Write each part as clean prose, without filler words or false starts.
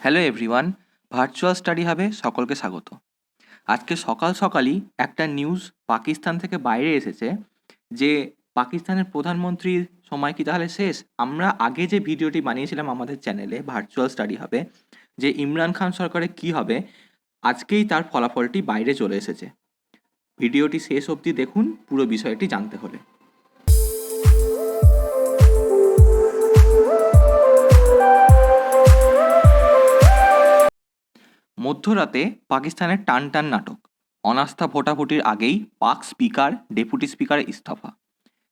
Hello everyone, virtual study হাবে সকলকে স্বাগত। আজকে সকাল সকালই একটা নিউজ পাকিস্তান থেকে বাইরে এসেছে যে পাকিস্তানের প্রধানমন্ত্রীর সময় কি তাহলে শেষ? আমরা আগে যে ভিডিওটি বানিয়েছিলাম আমাদের চ্যানেলে ভার্চুয়াল স্টাডি হাবে যে ইমরান খান সরকারের কি হবে, আজকেই তার ফলাফলটি বাইরে চলে এসেছে। ভিডিওটি শেষ অবধি দেখুন পুরো বিষয়টি জানতে হলে। মধ্যরাতে পাকিস্তানের টান টান নাটক, অনাস্থা ভোটাভুটির আগেই পাক স্পিকার ডেপুটি স্পিকারের ইস্তফা।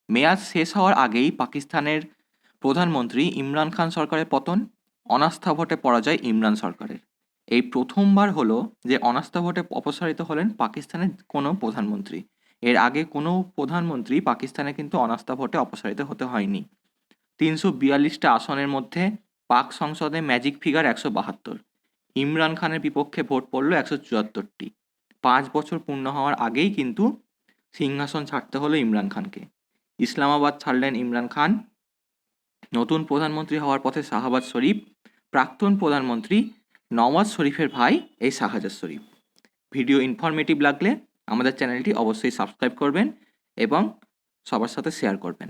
মেয়াদ শেষ হওয়ার আগেই পাকিস্তানের প্রধানমন্ত্রী ইমরান খান সরকারের পতন, অনাস্থা ভোটে পরাজয় ইমরান সরকারের। এই প্রথমবার হলো যে অনাস্থা ভোটে অপসারিত হলেন পাকিস্তানের কোনো প্রধানমন্ত্রী। এর আগে কোনো প্রধানমন্ত্রী পাকিস্তানে কিন্তু অনাস্থা ভোটে অপসারিত হতে হয়নি। 342টা আসনের মধ্যে পাক সংসদে ম্যাজিক ফিগার 172। ইমরান খানের বিপক্ষে ভোট পড়ল 174টি। 5 বছর পূর্ণ হওয়ার আগেই কিন্তু সিংহাসন ছাড়তে হলো ইমরান খানকে। ইসলামাবাদ ছাড়লেন ইমরান খান। নতুন প্রধানমন্ত্রী হওয়ার পথে শাহবাজ শরীফ, প্রাক্তন প্রধানমন্ত্রী নওয়াজ শরীফের ভাই এই শাহজাদ শরীফ। ভিডিও ইনফরমেটিভ লাগলে আমাদের চ্যানেলটি অবশ্যই সাবস্ক্রাইব করবেন এবং সবার সাথে শেয়ার করবেন।